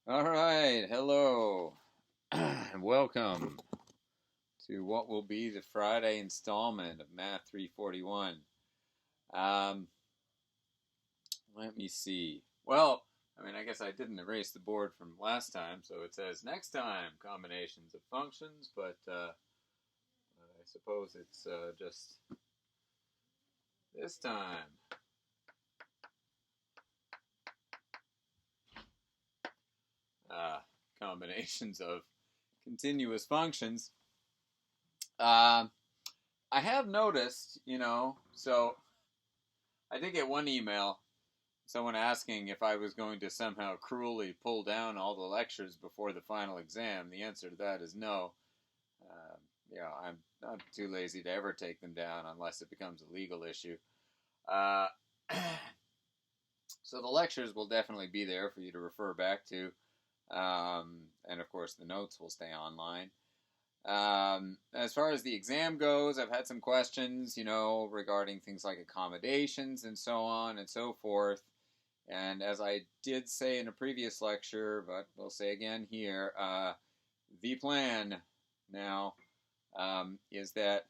All right, hello, and welcome to what will be the Friday installment of Math 341. Um, Let me see. Well, I guess I didn't erase the board from last time, so it says next time combinations of functions, but I suppose it's just this time. Uh, Combinations of continuous functions. I have noticed, so I did get one email, someone asking if I was going to somehow cruelly pull down all the lectures before the final exam. The answer to that is no. Uh, I'm not too lazy to ever take them down unless it becomes a legal issue. Uh, so the lectures will definitely be there for you to refer back to. And of course, the notes will stay online. As far as the exam goes, I've had some questions, regarding things like accommodations and so on and so forth. And as I did say in a previous lecture, but we'll say again here, the plan now is that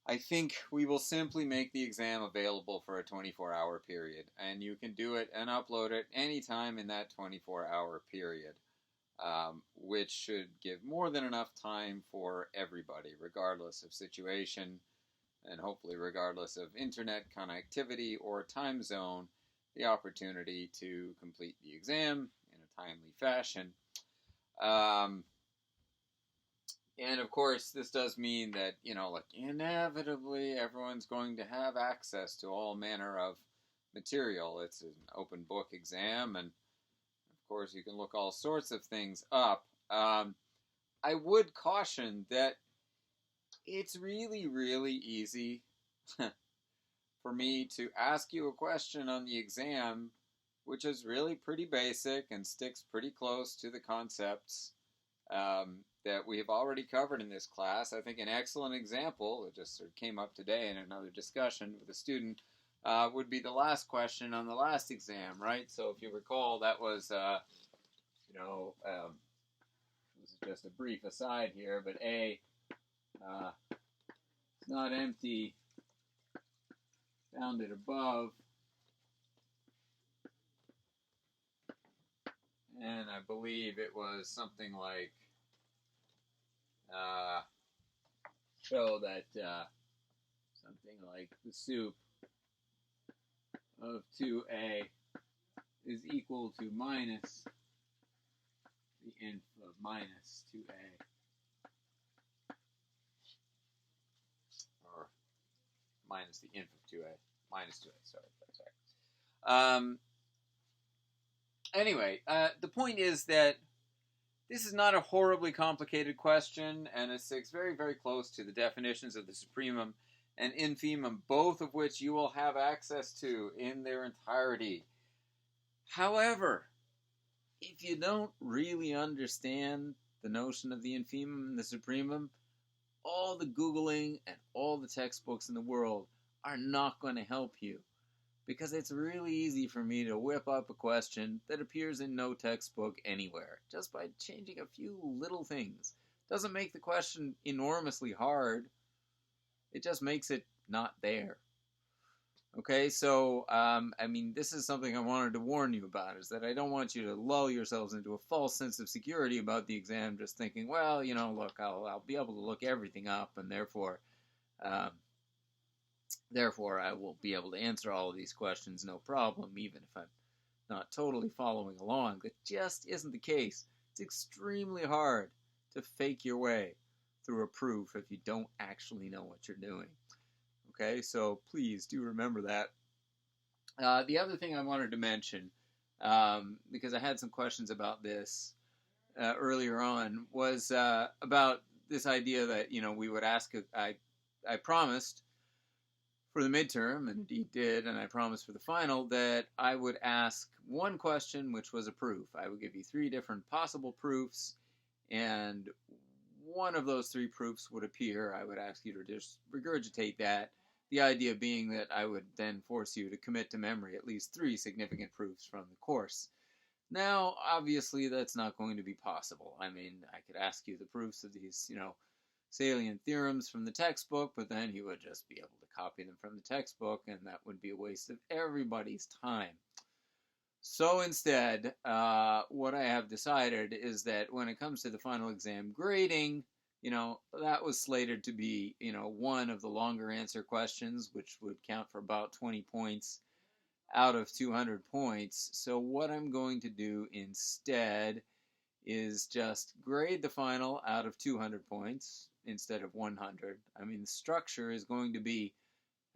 I think we will simply make the exam available for a 24-hour period. And you can do it and upload it anytime in that 24-hour period. Which should give more than enough time for everybody, regardless of situation, and hopefully regardless of internet connectivity or time zone, the opportunity to complete the exam in a timely fashion. And of course, this does mean that, inevitably everyone's going to have access to all manner of material. It's an open book exam, and of course, you can look all sorts of things up. I would caution that it's really, really easy for me to ask you a question on the exam, which is really pretty basic and sticks pretty close to the concepts that we have already covered in this class. I think an excellent example, it just sort of came up today in another discussion with a student, would be the last question on the last exam, right? So if you recall, that was, this is just a brief aside here, but A, it's not empty, bounded above, and I believe it was something like, show that something like the soup of 2a is equal to minus the inf of minus 2a. Or minus the inf of 2a. Minus 2a, sorry. Anyway, the point is that this is not a horribly complicated question, and it sticks very, very close to the definitions of the supremum and infimum, both of which you will have access to in their entirety. However, if you don't really understand the notion of the infimum and the supremum, all the Googling and all the textbooks in the world are not going to help you, because it's really easy for me to whip up a question that appears in no textbook anywhere, just by changing a few little things. Doesn't make the question enormously hard, it just makes it not there. Okay, so, this is something I wanted to warn you about, is that I don't want you to lull yourselves into a false sense of security about the exam, just thinking, well, look, I'll be able to look everything up, and therefore I will be able to answer all of these questions no problem, even if I'm not totally following along. That just isn't the case. It's extremely hard to fake your way through a proof if you don't actually know what you're doing. Okay, so please do remember that. The other thing I wanted to mention, because I had some questions about this earlier on, was about this idea that, we would ask, I promised for the midterm, and indeed did, and I promised for the final, that I would ask one question, which was a proof. I would give you 3 different possible proofs, and one of those 3 proofs would appear. I would ask you to just regurgitate that. The idea being that I would then force you to commit to memory at least 3 significant proofs from the course. Now, obviously, that's not going to be possible. I mean, I could ask you the proofs of these, salient theorems from the textbook, but then you would just be able to copy them from the textbook, and that would be a waste of everybody's time. So instead, what I have decided is that when it comes to the final exam grading, that was slated to be, one of the longer answer questions, which would count for about 20 points out of 200 points. So what I'm going to do instead is just grade the final out of 200 points instead of 100. I mean, the structure is going to be,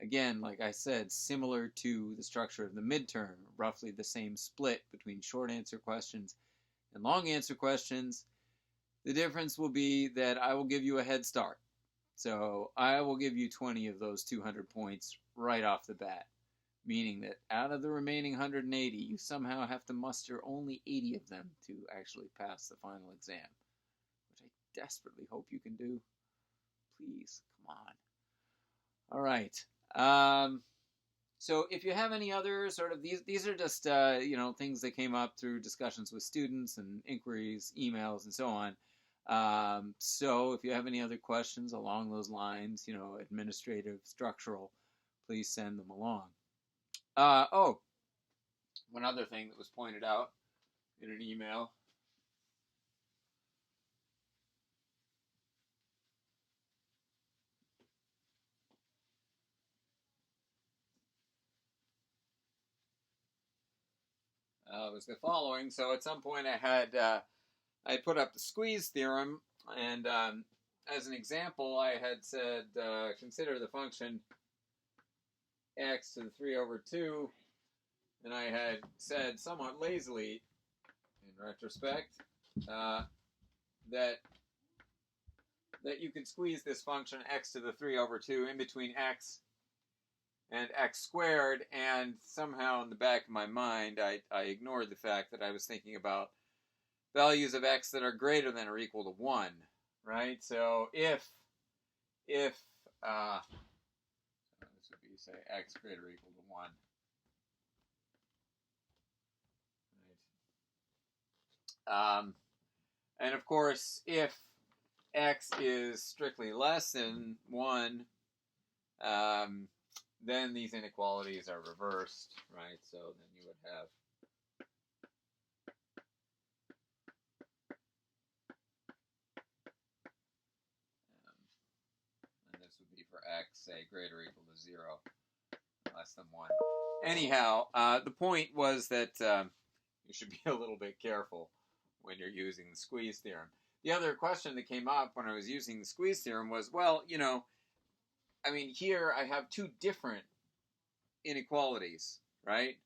again, like I said, similar to the structure of the midterm, roughly the same split between short answer questions and long answer questions. The difference will be that I will give you a head start. So I will give you 20 of those 200 points right off the bat, meaning that out of the remaining 180, you somehow have to muster only 80 of them to actually pass the final exam, which I desperately hope you can do. Please, come on. All right. So if you have any other sort of, these are just, things that came up through discussions with students and inquiries, emails, and so on. So if you have any other questions along those lines, administrative, structural, please send them along. One other thing that was pointed out in an email. Was the following. So at some point I had put up the Squeeze Theorem, and as an example, I had said consider the function x to the 3 over 2, and I had said somewhat lazily, in retrospect, that you could squeeze this function x to the 3 over 2 in between x and x squared, and somehow in the back of my mind I ignored the fact that I was thinking about values of x that are greater than or equal to 1, right? So if this would be, say, x greater or equal to 1, right? And of course, if x is strictly less than 1, then these inequalities are reversed, right? So then you would have and this would be for x, say, greater or equal to 0, less than 1. Anyhow, the point was that you should be a little bit careful when you're using the Squeeze Theorem. The other question that came up when I was using the Squeeze Theorem was, well, here I have two different inequalities, right?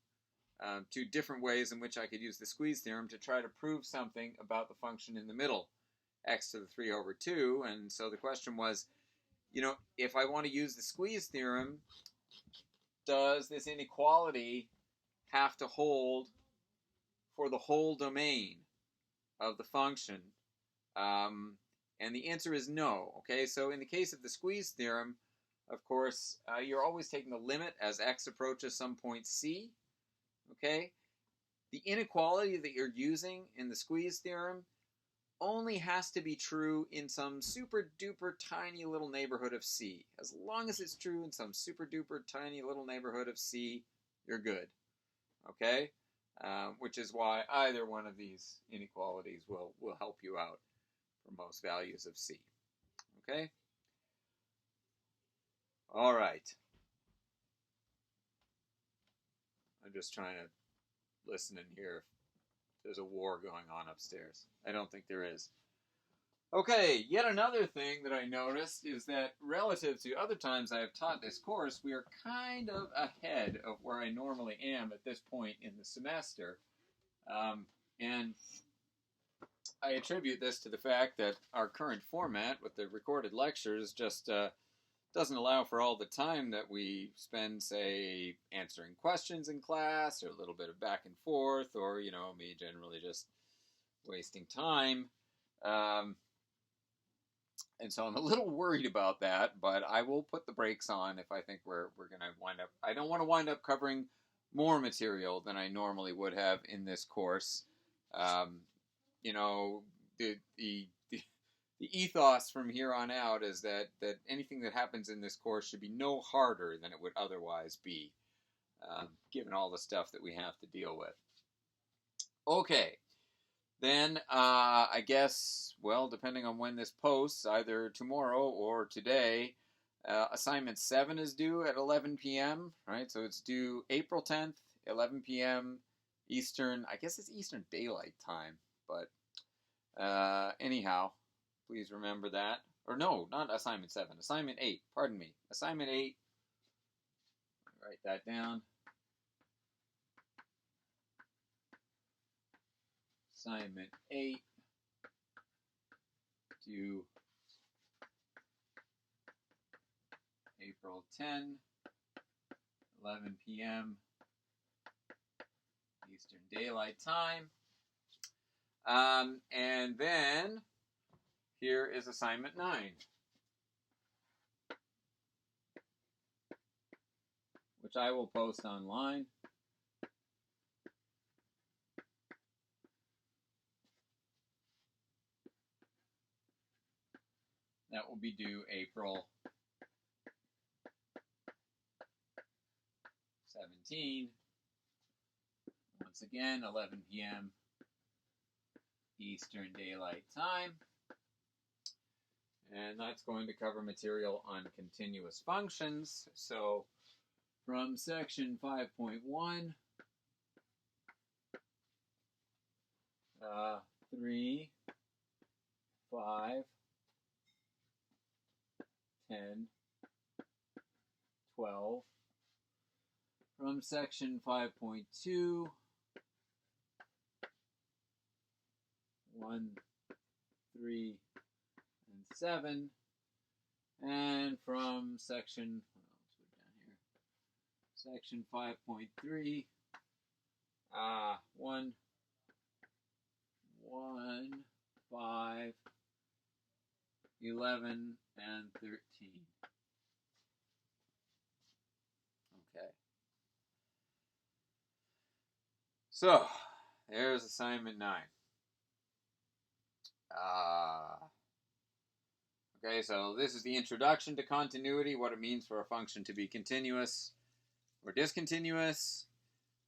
Two different ways in which I could use the Squeeze Theorem to try to prove something about the function in the middle, x to the 3 over 2. And so the question was, if I want to use the Squeeze Theorem, does this inequality have to hold for the whole domain of the function? And the answer is no. Okay, so in the case of the Squeeze Theorem, of course, you're always taking the limit as x approaches some point c. Okay, the inequality that you're using in the Squeeze Theorem only has to be true in some super duper tiny little neighborhood of c. As long as it's true in some super duper tiny little neighborhood of c, you're good. Okay, which is why either one of these inequalities will help you out for most values of c. Okay. All right. I'm just trying to listen and hear if there's a war going on upstairs. I don't think there is. Okay, yet another thing that I noticed is that relative to other times I have taught this course, we are kind of ahead of where I normally am at this point in the semester. And I attribute this to the fact that our current format with the recorded lectures just doesn't allow for all the time that we spend, say, answering questions in class, or a little bit of back and forth, or, me generally just wasting time. And so I'm a little worried about that, but I will put the brakes on if I think we're going to wind up. I don't want to wind up covering more material than I normally would have in this course. You know, the ethos from here on out is that anything that happens in this course should be no harder than it would otherwise be, given all the stuff that we have to deal with. Okay, then I guess, well, depending on when this posts, either tomorrow or today, assignment 7 is due at 11 p.m., right? So it's due April 10th, 11 p.m. Eastern. I guess it's Eastern Daylight Time, but anyhow, please remember that. Or no, not assignment 7, assignment 8, pardon me. Assignment 8, write that down. Assignment 8, due April 10, 11 p.m. Eastern Daylight Time. And then here is assignment 9. Which I will post online. That will be due April 17. Once again, 11 p.m. Eastern Daylight Time. And that's going to cover material on continuous functions. So from section 5.1, 3, 5, 10, 12. From section 5.2, 1, 3, and 7. And from section, section 5.3, 1, 5, 11, and 13. Okay. So, there's assignment 9. Okay, so this is the introduction to continuity, what it means for a function to be continuous or discontinuous.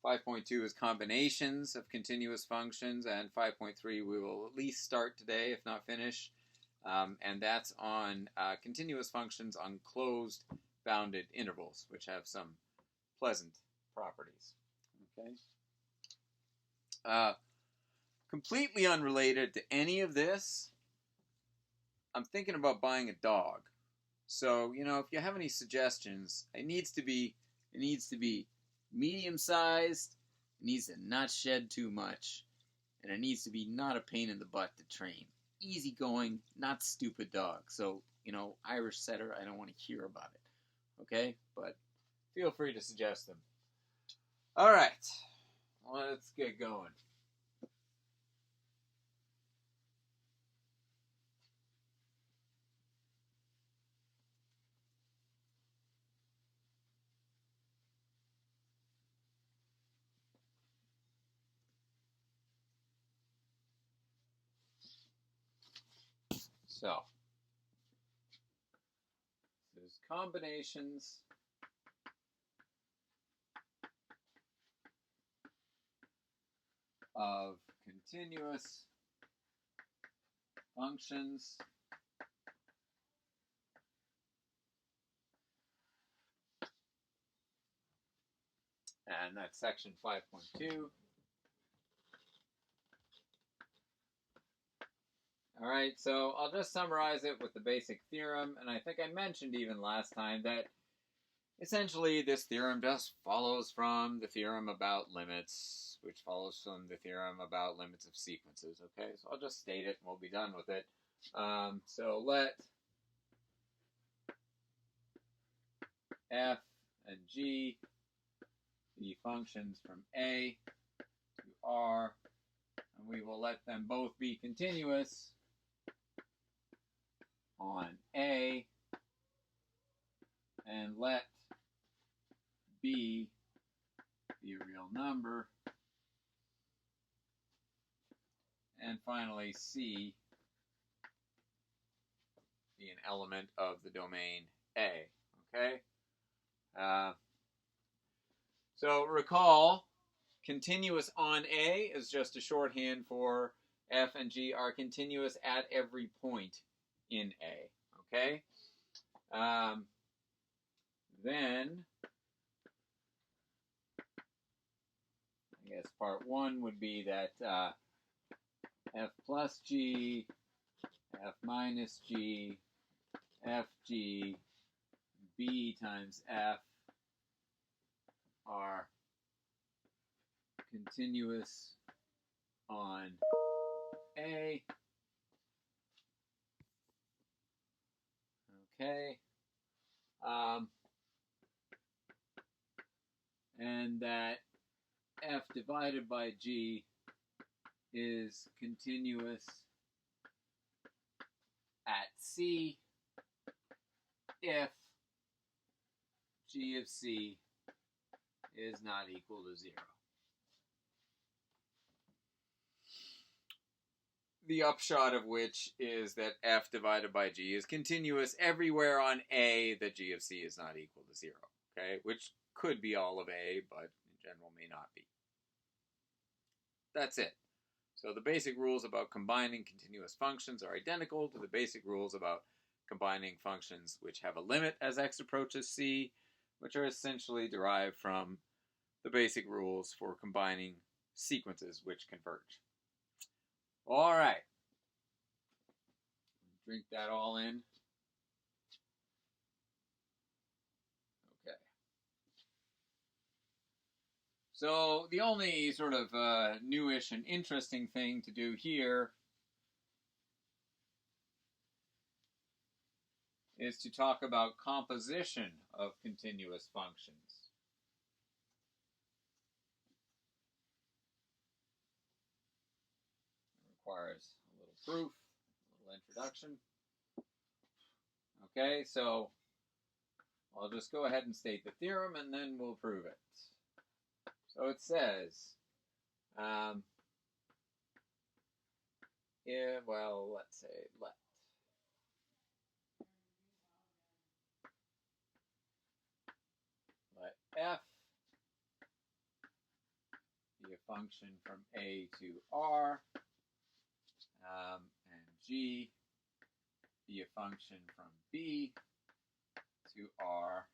5.2 is combinations of continuous functions, and 5.3 we will at least start today, if not finish. And that's on continuous functions on closed bounded intervals, which have some pleasant properties. Okay. Completely unrelated to any of this, I'm thinking about buying a dog. So, you know, if you have any suggestions, it needs to be medium-sized, it needs to not shed too much, and it needs to be not a pain in the butt to train. Easygoing, not stupid dog. So, you know, Irish setter, I don't want to hear about it. Okay? But feel free to suggest them. All right. Let's get going. So, there's combinations of continuous functions and that's section 5.2. All right, so I'll just summarize it with the basic theorem, and I think I mentioned even last time that essentially this theorem just follows from the theorem about limits, which follows from the theorem about limits of sequences, okay? So I'll just state it and we'll be done with it. So let f and g be functions from a to r, and we will let them both be continuous on A, and let B be a real number and finally C be an element of the domain A. Okay? So recall, continuous on A is just a shorthand for F and G are continuous at every point in A. Okay? Then, I guess part one would be that F plus G, F minus G, FG, B times F are continuous on A. Okay. And that F divided by G is continuous at C if G of C is not equal to 0. The upshot of which is that F divided by G is continuous everywhere on A that G of C is not equal to 0. Okay, which could be all of A, but in general may not be. That's it. So the basic rules about combining continuous functions are identical to the basic rules about combining functions which have a limit as x approaches C, which are essentially derived from the basic rules for combining sequences which converge. All right. Drink that all in. Okay. So the only sort of newish and interesting thing to do here is to talk about composition of continuous functions. It requires a little proof, a little introduction. Okay, so I'll just go ahead and state the theorem and then we'll prove it. So it says, let's say let F be a function from A to R, and G be a function from B to R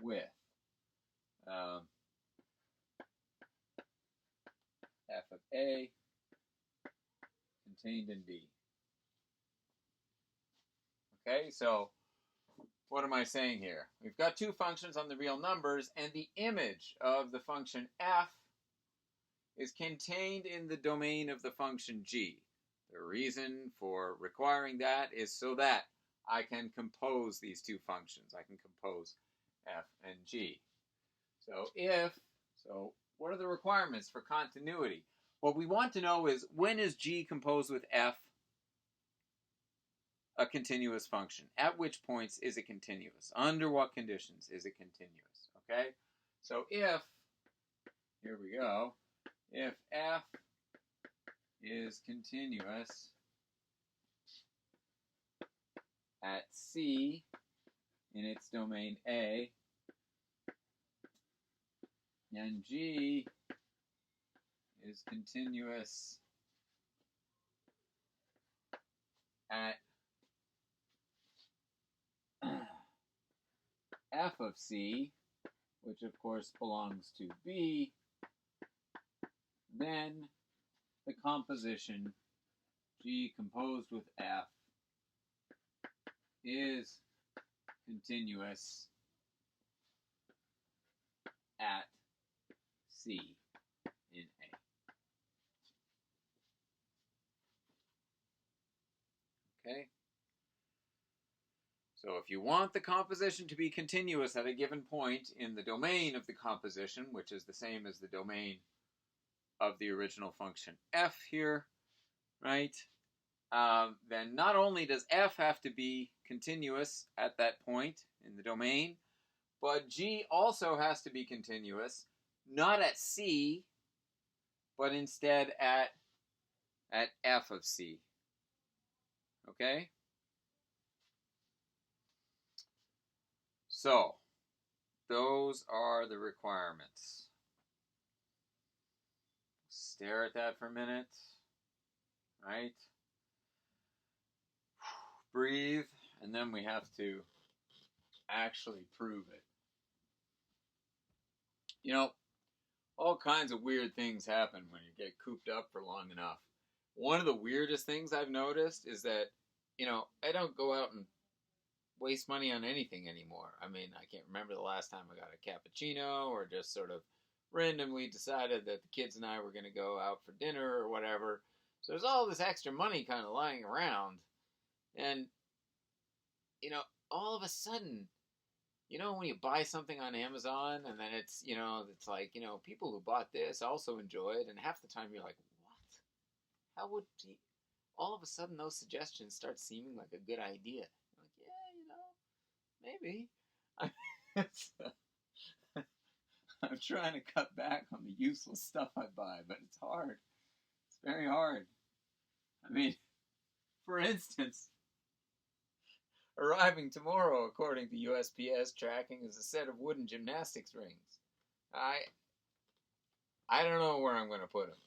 with F of A contained in B. Okay, so what am I saying here? We've got two functions on the real numbers, and the image of the function F is contained in the domain of the function G. The reason for requiring that is so that I can compose these two functions. I can compose F and G. So what are the requirements for continuity? What we want to know is, when is G composed with F a continuous function? At which points is it continuous? Under what conditions is it continuous? Okay? So if, here we go, if F is continuous at C in its domain A, and G is continuous at F of C, which of course belongs to B, then the composition G composed with F is continuous at C in A. Okay? So if you want the composition to be continuous at a given point in the domain of the composition, which is the same as the domain of the original function F here, right? Then not only does F have to be continuous at that point in the domain, but G also has to be continuous not at C, but instead at f of C. Okay? So, those are the requirements. Stare at that for a minute. Right? Breathe, and then we have to actually prove it. You know, all kinds of weird things happen when you get cooped up for long enough. One of the weirdest things I've noticed is that, I don't go out and waste money on anything anymore. I mean, I can't remember the last time I got a cappuccino or just sort of randomly decided that the kids and I were going to go out for dinner or whatever. So there's all this extra money kind of lying around. And, all of a sudden, when you buy something on Amazon and then it's like, people who bought this also enjoy it. And half the time you're like, what? How would he? All of a sudden those suggestions start seeming like a good idea. Like, yeah, maybe. I'm trying to cut back on the useless stuff I buy, but it's hard. It's very hard. I mean, for instance, arriving tomorrow, according to USPS tracking, is a set of wooden gymnastics rings. I don't know where I'm going to put them.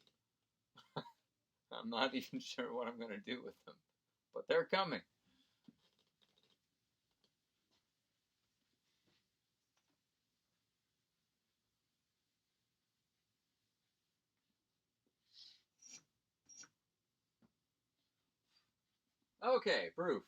I'm not even sure what I'm going to do with them. But they're coming. Okay, proof.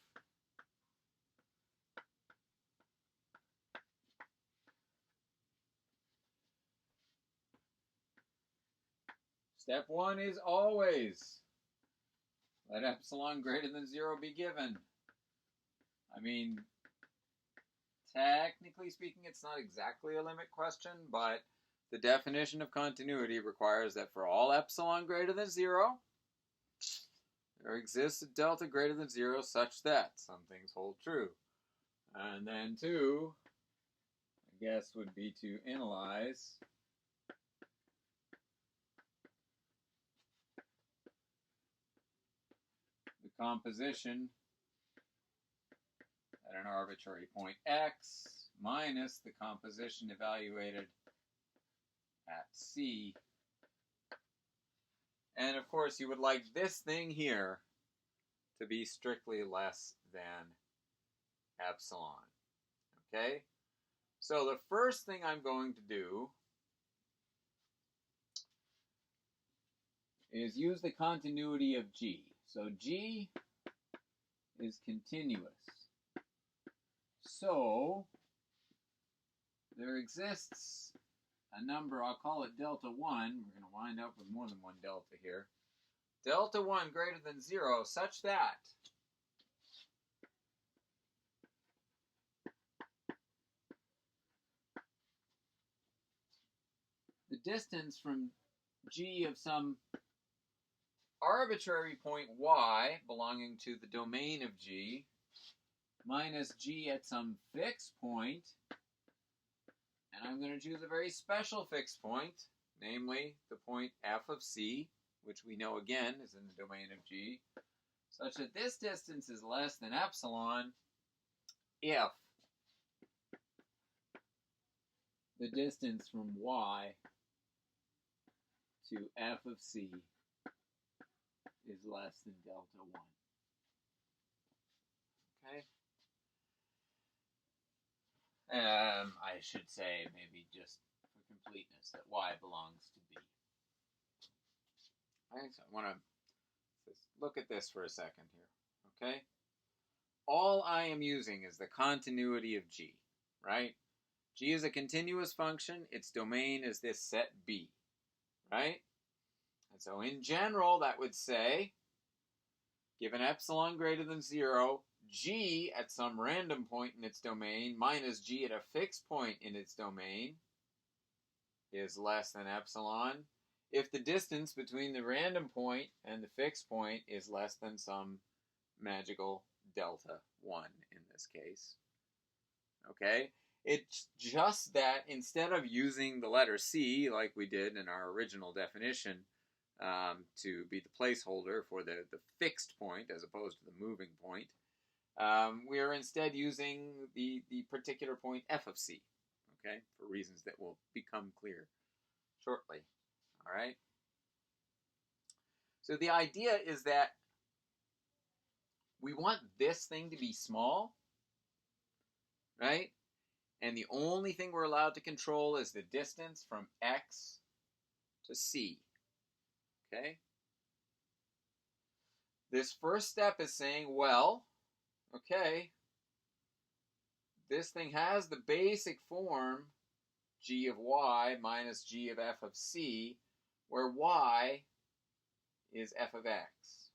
Step 1 is always let epsilon greater than 0 be given. I mean, technically speaking, it's not exactly a limit question, but the definition of continuity requires that for all epsilon greater than 0, there exists a delta greater than 0 such that some things hold true. And then 2, I guess, would be to analyze the composition at an arbitrary point x minus the composition evaluated at C. And of course, you would like this thing here to be strictly less than epsilon. Okay? So the first thing I'm going to do is use the continuity of G. So G is continuous. So there exists a number, I'll call it delta 1. We're going to wind up with more than one delta here. Delta 1 greater than 0 such that the distance from G of some arbitrary point y belonging to the domain of G minus G at some fixed point, and I'm going to choose a very special fixed point, namely the point f of C, which we know again is in the domain of G, such that this distance is less than epsilon if the distance from y to f of C is less than delta 1. Okay? I should say, maybe just for completeness, that y belongs to B. Okay, so I want to look at this for a second here. Okay? All I am using is the continuity of G, right? G is a continuous function. Its domain is this set B, right? And so in general, that would say, given epsilon greater than 0, G at some random point in its domain minus G at a fixed point in its domain is less than epsilon if the distance between the random point and the fixed point is less than some magical delta 1 in this case. Okay? It's just that instead of using the letter C like we did in our original definition to be the placeholder for the fixed point as opposed to the moving point, we are instead using the particular point f of c, okay, for reasons that will become clear shortly. All right. So the idea is that we want this thing to be small, right? And the only thing we're allowed to control is the distance from x to c, okay? This first step is saying, well, okay, this thing has the basic form g of y minus g of f of c, where y is f of x,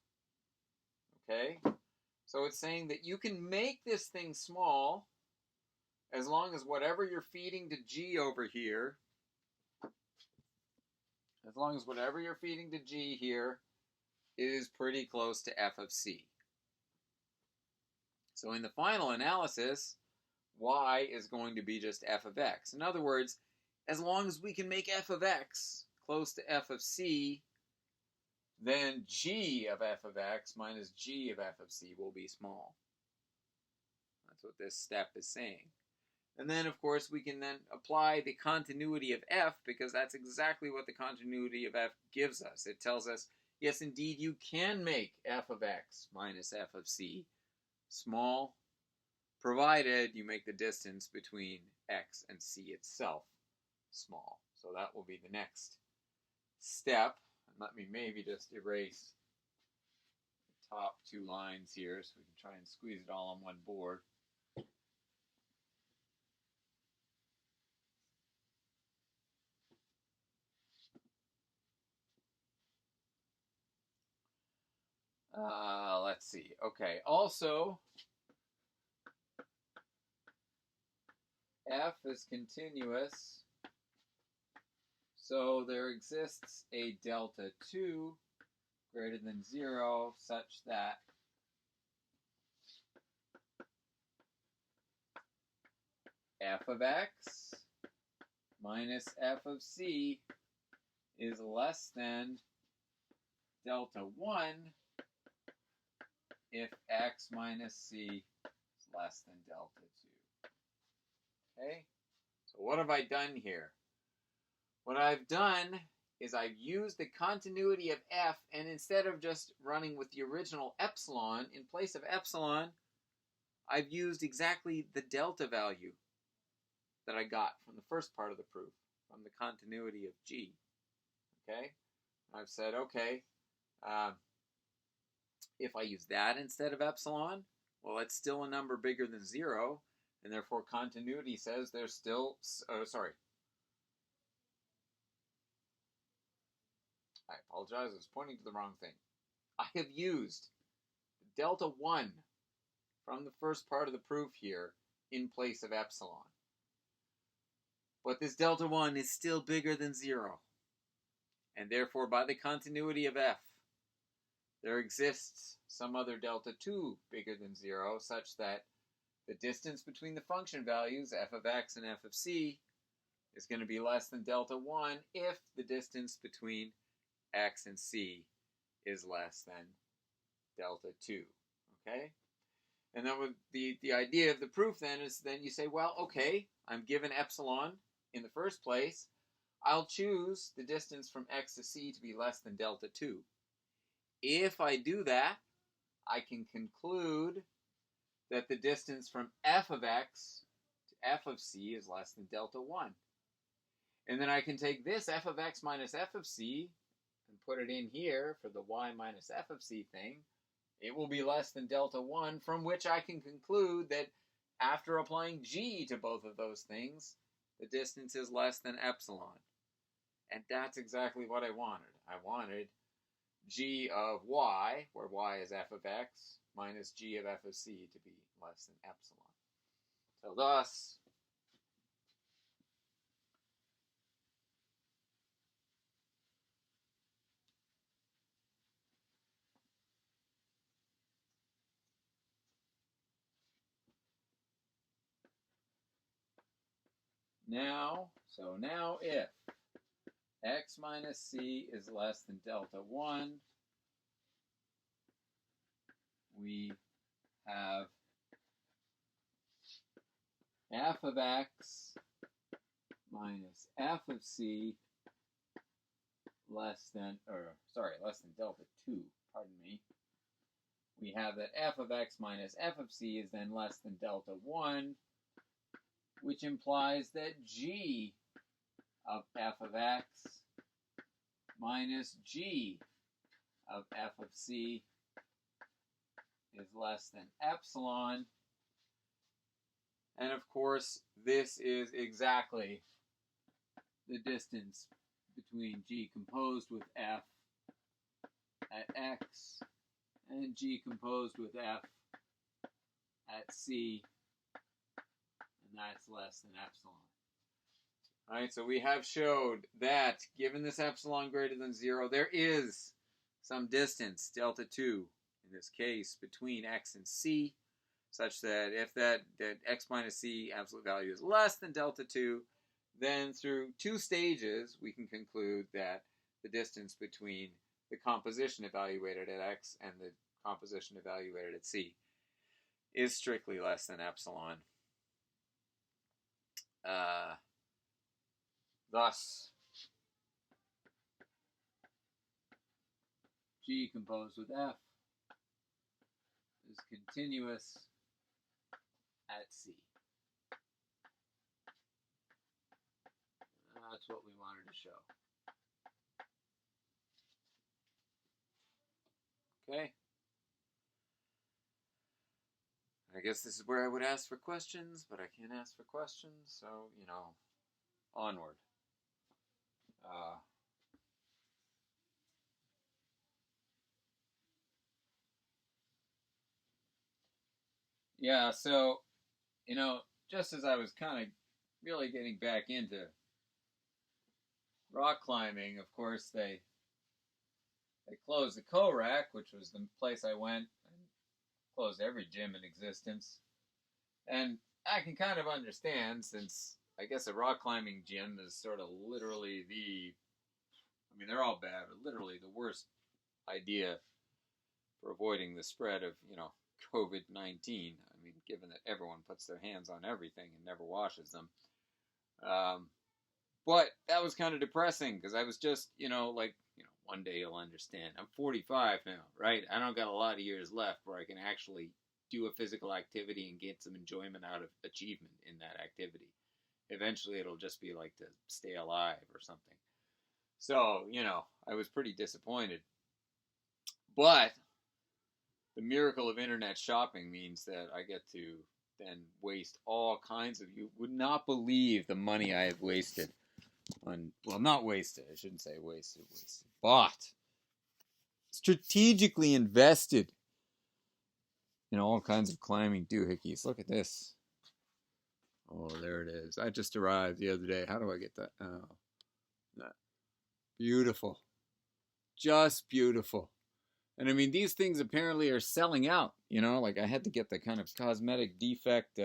okay? So it's saying that you can make this thing small as long as whatever you're feeding to g over here, as long as whatever you're feeding to g here is pretty close to f of c. So in the final analysis, y is going to be just f of x. In other words, as long as we can make f of x close to f of c, then g of f of x minus g of f of c will be small. That's what this step is saying. And then, of course, we can then apply the continuity of f, because that's exactly what the continuity of f gives us. It tells us, yes, indeed, you can make f of x minus f of c small, provided you make the distance between x and c itself small. So that will be the next step. And let me maybe just erase the top two lines here so we can try and squeeze it all on one board. Let's see. Okay, also, f is continuous, so there exists a delta 2 greater than 0 such that f of x minus f of c is less than delta 1 if x minus c is less than delta 2. Okay? So what have I done here? What I've done is I've used the continuity of f, and instead of just running with the original epsilon, in place of epsilon, I've used exactly the delta value that I got from the first part of the proof, from the continuity of g. Okay? I've said, okay, if I use that instead of epsilon, well, it's still a number bigger than 0, and therefore continuity says there's still, I apologize, I was pointing to the wrong thing. I have used delta 1 from the first part of the proof here in place of epsilon. But this delta 1 is still bigger than 0. And therefore, by the continuity of f, there exists some other delta 2 bigger than 0, such that the distance between the function values, f of x and f of c, is going to be less than delta 1 if the distance between x and c is less than delta 2. Okay? And then with the idea of the proof then is then you say, well, okay, I'm given epsilon in the first place. I'll choose the distance from x to c to be less than delta 2. If I do that, I can conclude that the distance from f of x to f of c is less than delta 1. And then I can take this f of x minus f of c and put it in here for the y minus f of c thing. It will be less than delta 1, from which I can conclude that after applying g to both of those things, the distance is less than epsilon. And that's exactly what I wanted. I wanted g of y, where y is f of x, minus g of f of c to be less than epsilon. So thus, Now if x minus c is less than delta 1, we have f of x minus f of c less than delta 2, pardon me. We have that f of x minus f of c is then less than delta 1, which implies that g of f of x minus g of f of c is less than epsilon. And of course, this is exactly the distance between g composed with f at x and g composed with f at c, and that's less than epsilon. All right, so we have showed that given this epsilon greater than 0, there is some distance, delta 2, in this case, between x and c, such that if that x minus c absolute value is less than delta 2, then through 2 stages, we can conclude that the distance between the composition evaluated at x and the composition evaluated at c is strictly less than epsilon. Thus, g composed with f is continuous at c. That's what we wanted to show. Okay. I guess this is where I would ask for questions, but I can't ask for questions, so, onward. Yeah, so, just as I was kind of really getting back into rock climbing, of course, they closed the CORAC, which was the place I went, and closed every gym in existence. And I can kind of understand, since I guess a rock climbing gym is sort of literally they're all bad, but literally the worst idea for avoiding the spread of, COVID-19. Given that everyone puts their hands on everything and never washes them. But that was kind of depressing, because I was just, one day you'll understand. I'm 45 now, right? I don't got a lot of years left where I can actually do a physical activity and get some enjoyment out of achievement in that activity. Eventually it'll just be like to stay alive or something. So, I was pretty disappointed. But the miracle of internet shopping means that I get to then waste all kinds of... You would not believe the money I have wasted on... Well, not wasted. I shouldn't say wasted. Bought. Strategically invested in all kinds of climbing doohickeys. Look at this. Oh, there it is. I just arrived the other day. How do I get that? Oh, that. Beautiful. Just beautiful. And these things apparently are selling out, I had to get the kind of cosmetic defect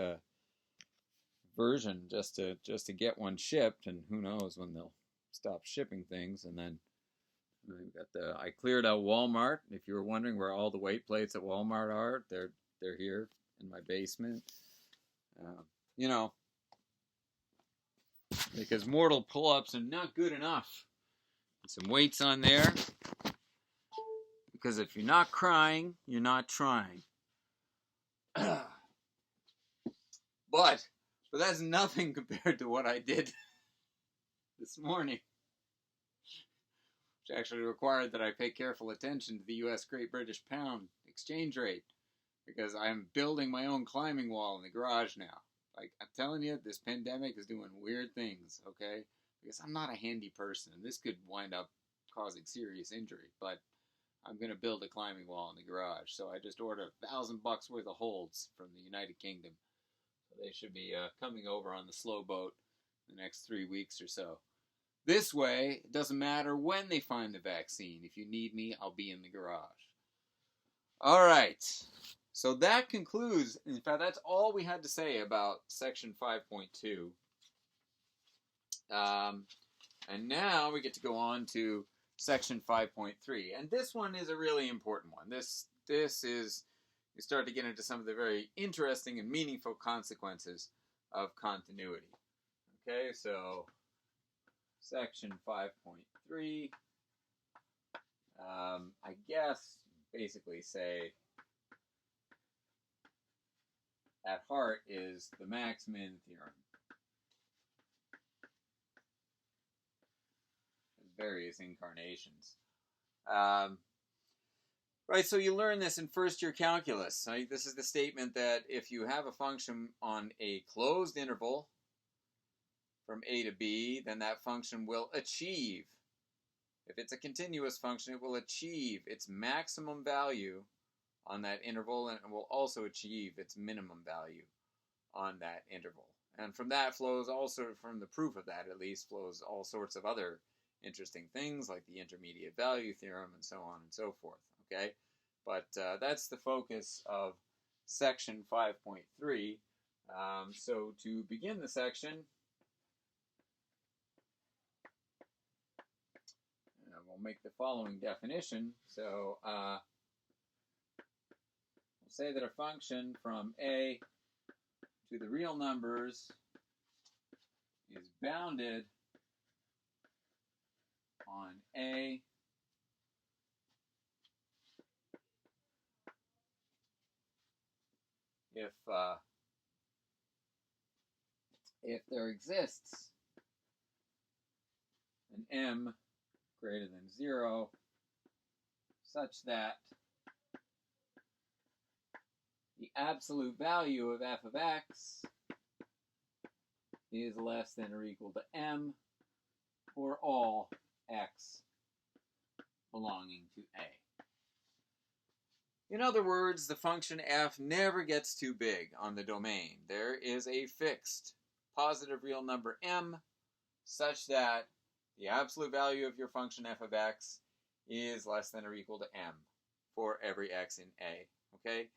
version just to get one shipped, and who knows when they'll stop shipping things. And then I cleared out Walmart. If you were wondering where all the weight plates at Walmart are, they're here in my basement. Because mortal pull-ups are not good enough. Some weights on there. Because if you're not crying, you're not trying. But that's nothing compared to what I did this morning. Which actually required that I pay careful attention to the U.S. Great British Pound exchange rate. Because I'm building my own climbing wall in the garage now. I'm telling you, this pandemic is doing weird things, okay? Because I'm not a handy person. This could wind up causing serious injury. But I'm going to build a climbing wall in the garage. So I just ordered $1,000 worth of holds from the United Kingdom. So they should be coming over on the slow boat in the next 3 weeks or so. This way, it doesn't matter when they find the vaccine. If you need me, I'll be in the garage. All right. So that concludes, in fact, that's all we had to say about section 5.2. And now we get to go on to section 5.3. And this one is a really important one. This is, you start to get into some of the very interesting and meaningful consequences of continuity. Okay, so section 5.3, I guess basically say at heart is the Max-Min theorem. Various incarnations. Right, so you learn this in first year calculus. Right? This is the statement that if you have a function on a closed interval from a to b, then that function will achieve, if it's a continuous function, it will achieve its maximum value on that interval, and it will also achieve its minimum value on that interval. And from that flows also, from the proof of that at least, flows all sorts of other interesting things like the intermediate value theorem and so on and so forth. Okay, but that's the focus of section 5.3. So to begin the section, we'll make the following definition. So we'll say that a function from a to the real numbers is bounded on a if there exists an m greater than 0 such that the absolute value of f of x is less than or equal to m for all x belonging to a. In other words, the function f never gets too big on the domain. There is a fixed positive real number m such that the absolute value of your function f of x is less than or equal to m for every x in a. Okay?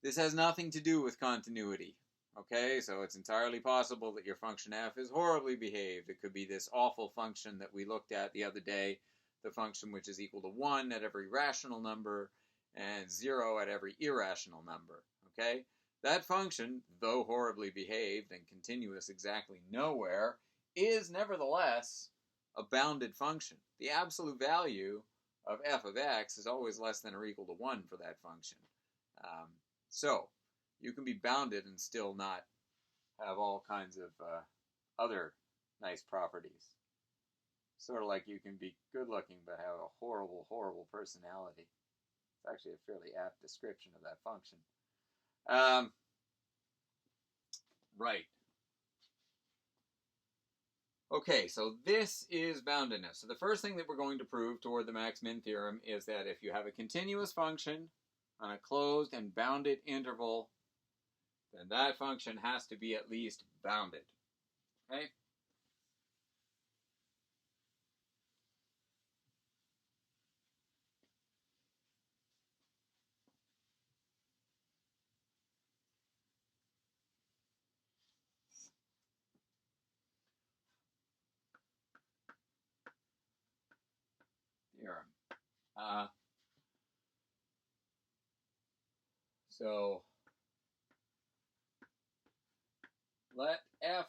This has nothing to do with continuity. Okay, so it's entirely possible that your function f is horribly behaved. It could be this awful function that we looked at the other day, the function which is equal to 1 at every rational number and 0 at every irrational number. Okay, that function, though horribly behaved and continuous exactly nowhere, is nevertheless a bounded function. The absolute value of f of x is always less than or equal to 1 for that function. So you can be bounded and still not have all kinds of other nice properties. Sort of like you can be good looking but have a horrible, horrible personality. It's actually a fairly apt description of that function. Right. Okay, so this is boundedness. So the first thing that we're going to prove toward the Max-Min theorem is that if you have a continuous function on a closed and bounded interval, then that function has to be at least bounded. Okay? Theorem. So let f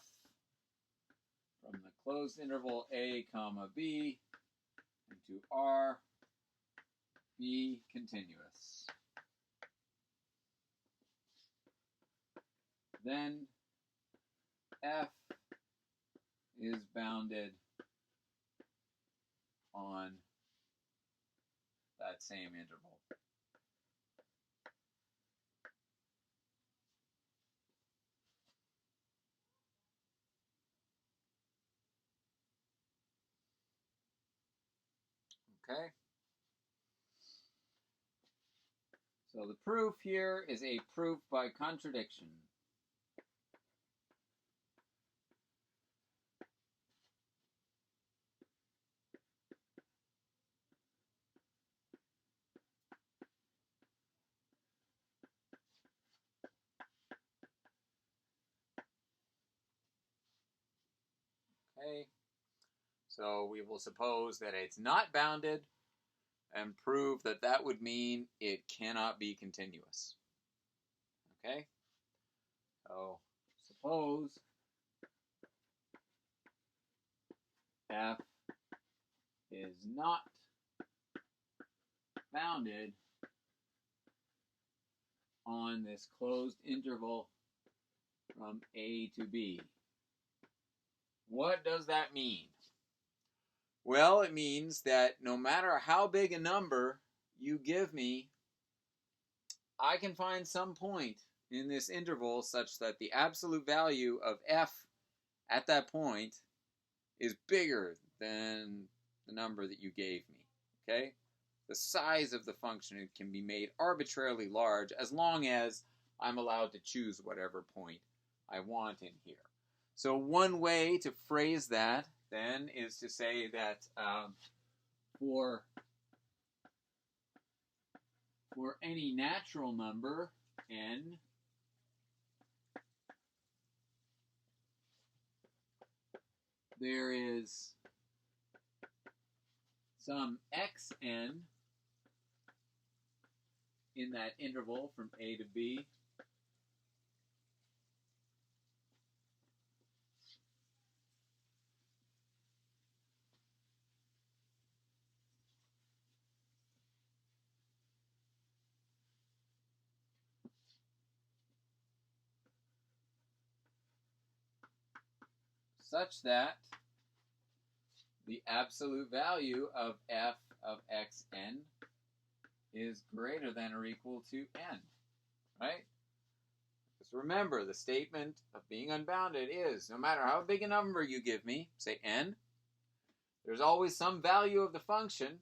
from the closed interval a comma b into R be continuous. Then f is bounded on that same interval. Okay? So the proof here is a proof by contradiction. Okay, so we will suppose that it's not bounded and prove that that would mean it cannot be continuous. Okay, so suppose f is not bounded on this closed interval from A to B. What does that mean? Well, it means that no matter how big a number you give me, I can find some point in this interval such that the absolute value of f at that point is bigger than the number that you gave me. Okay? The size of the function can be made arbitrarily large as long as I'm allowed to choose whatever point I want in here. So one way to phrase that then is to say that for any natural number n, there is some xn in that interval from A to B such that the absolute value of f of xn is greater than or equal to n, right? Just remember, the statement of being unbounded is no matter how big a number you give me, say n, there's always some value of the function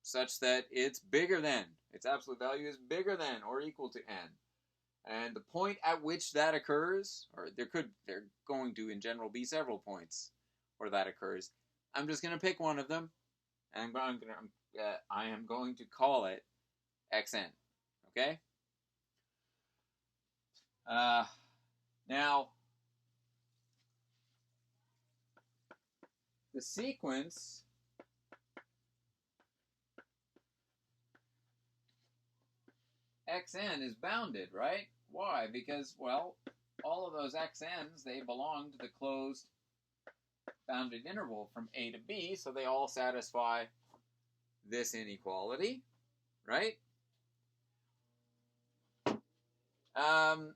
such that it's bigger than, its absolute value is bigger than or equal to n. And the point at which that occurs, or there are going to in general be several points where that occurs. I'm just going to pick one of them, and I am going to call it xn. Okay? Now, the sequence xn is bounded, right? Why? Because, well, all of those xn's, they belong to the closed bounded interval from A to B, so they all satisfy this inequality, right? And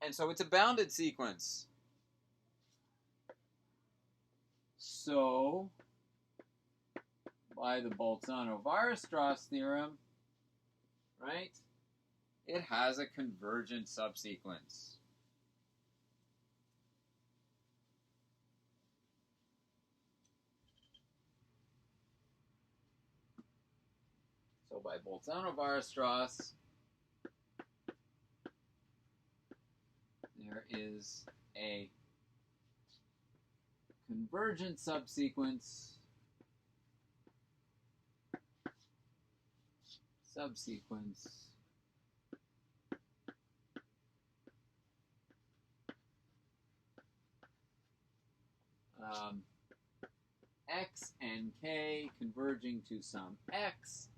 so it's a bounded sequence. So, by the Bolzano-Weierstrass theorem, right, it has a convergent subsequence. So by Bolzano-Weierstrass, there is a convergent subsequence x and k converging to some x,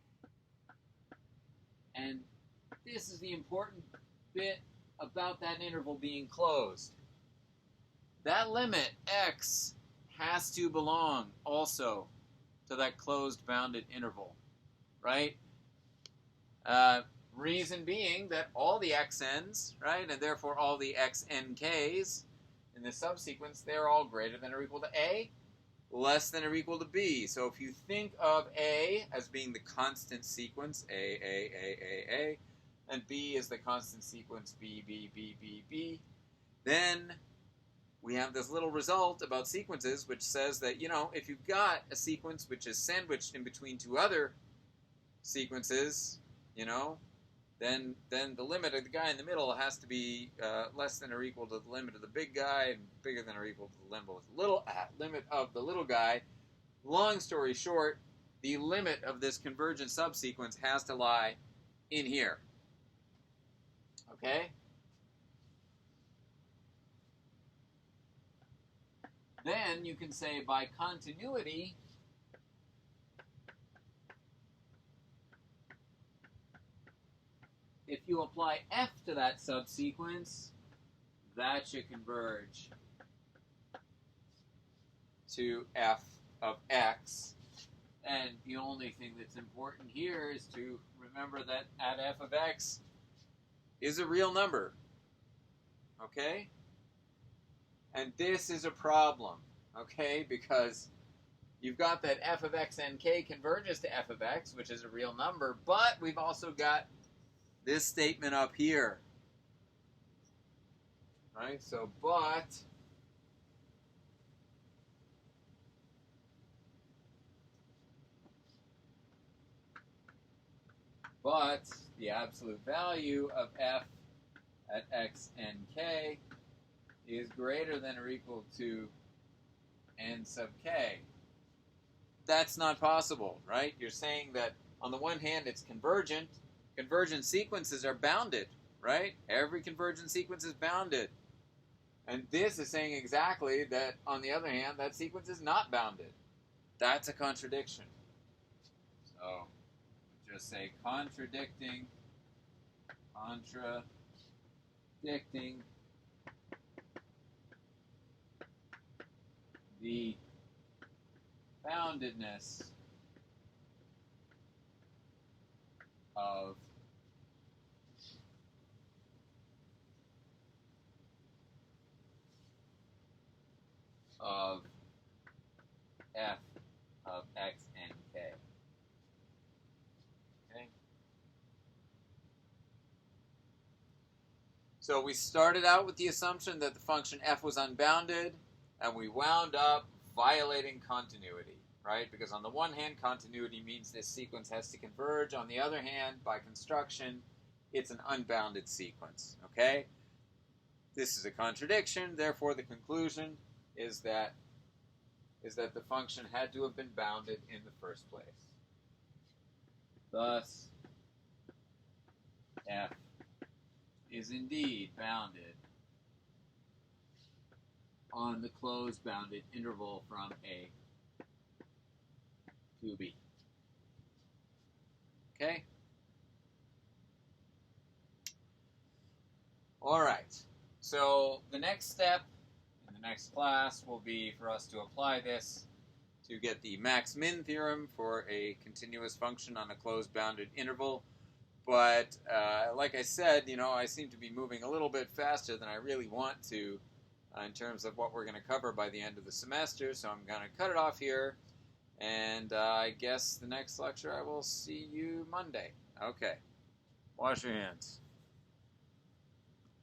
and this is the important bit about that interval being closed. That limit x has to belong also to that closed bounded interval, right? Reason being that all the xn's, right, and therefore all the xnk's in this subsequence, they're all greater than or equal to a, less than or equal to b. So if you think of a as being the constant sequence, a, and b is the constant sequence, b, then we have this little result about sequences which says that, you know, if you've got a sequence which is sandwiched in between two other sequences, you know, then the limit of the guy in the middle has to be less than or equal to the limit of the big guy and bigger than or equal to the limit of the little guy. Long story short, the limit of this convergent subsequence has to lie in here. Okay? then you can say by continuity, if you apply f to that subsequence, that should converge to f of x. And the only thing that's important here is to remember that at f of x is a real number. Okay? And this is a problem, okay? Because you've got that f of x and k converges to f of x, which is a real number, but we've also got this statement up here. Right? So, but the absolute value of f at x and k is greater than or equal to n sub k. That's not possible, right? You're saying that on the one hand it's convergent. Convergent sequences are bounded, right? Every convergent sequence is bounded. And this is saying exactly that, on the other hand, that sequence is not bounded. That's a contradiction. So, just say contradicting the boundedness of f of x and k. Okay? So we started out with the assumption that the function f was unbounded, and we wound up violating continuity, right? Because on the one hand, continuity means this sequence has to converge. On the other hand, by construction, it's an unbounded sequence, okay? This is a contradiction, therefore the conclusion is that the function had to have been bounded in the first place. Thus, f is indeed bounded on the closed bounded interval from A to B. Okay? All right. So the next step in the next class will be for us to apply this to get the Max-Min Theorem for a continuous function on a closed bounded interval. But like I said, I seem to be moving a little bit faster than I really want to in terms of what we're going to cover by the end of the semester. So I'm going to cut it off here. And I guess the next lecture I will see you Monday. Okay. Wash your hands.